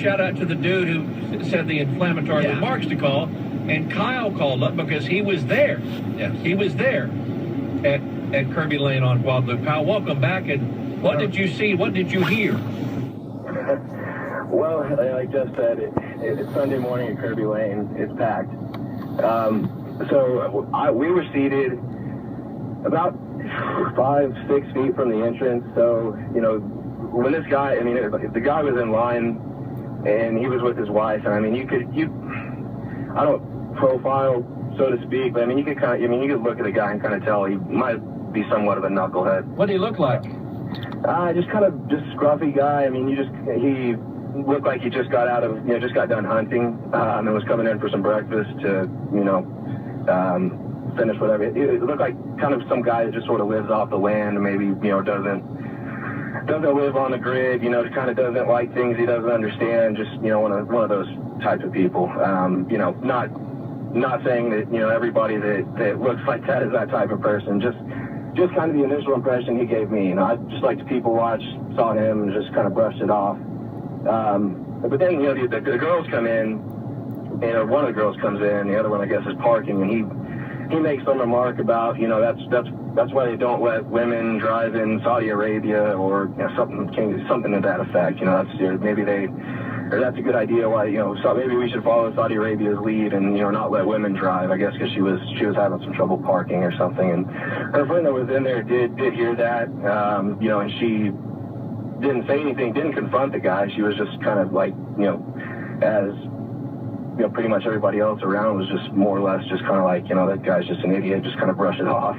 shout out to the dude who said the inflammatory remarks to call, and Kyle called up because he was there. Yes. He was there at Kerbey Lane on Guadalupe. Kyle, welcome back. And what did you see? What did you hear? Well, like Jeff said, it's Sunday morning at Kerbey Lane. It's packed. We were seated about 5-6 feet from the entrance. So, you know, when this guy, I mean, if the guy was in line and he was with his wife, and I mean, I don't profile, so to speak, but I mean, you could look at the guy and kind of tell he might be somewhat of a knucklehead. What did he look like? Just scruffy guy. I mean, he looked like he just got out of, just got done hunting, and was coming in for some breakfast to, finish whatever. It looked like kind of some guy that just sort of lives off the land, and maybe, doesn't live on the grid, kind of doesn't like things he doesn't understand, just, one of those types of people. Not saying that, everybody that looks like that is that type of person, just kind of the initial impression he gave me. I just like to people watch, saw him and just kind of brushed it off. But then, the girls come in, one of the girls comes in, the other one, I guess, is parking, and he makes some remark about, that's why they don't let women drive in Saudi Arabia, or something to that effect. That's a good idea. Why so maybe we should follow Saudi Arabia's lead and not let women drive. I guess because she was having some trouble parking or something. And her friend that was in there did hear that. And she didn't say anything, didn't confront the guy. She was just kind of like as pretty much everybody else around was just more or less just kind of like that guy's just an idiot. Just kind of brush it off.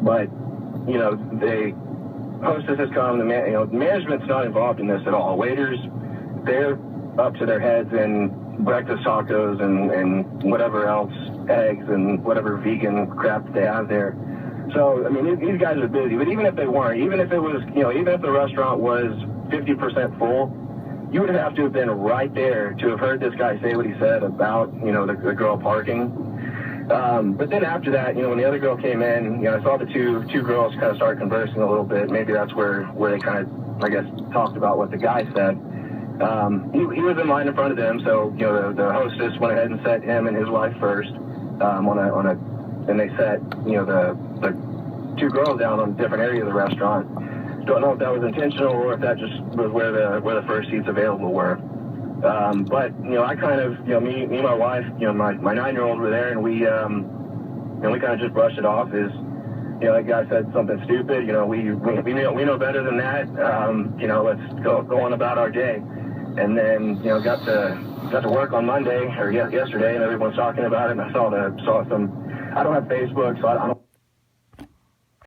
But they. Hostess has come. Management's not involved in this at all. Waiters, they're up to their heads in breakfast tacos and whatever else, eggs and whatever vegan crap they have there. So, I mean, these guys are busy. But even if they weren't, even if it was, even if the restaurant was 50% full, you would have to have been right there to have heard this guy say what he said about, the girl parking. But then after that, when the other girl came in, I saw the two girls kind of start conversing a little bit. Maybe that's where they kind of, I guess, talked about what the guy said. He was in line in front of them, so the hostess went ahead and set him and his wife first. And they set the two girls down on a different area of the restaurant. Don't know if that was intentional or if that just was where the first seats available were. But I kind of, me and my wife, my 9-year-old were there, and we kind of just brushed it off. That guy said something stupid. We know better than that. Let's go on about our day. And then got to work on Monday or yesterday, and everyone's talking about it. And I saw some. I don't have Facebook, so I don't.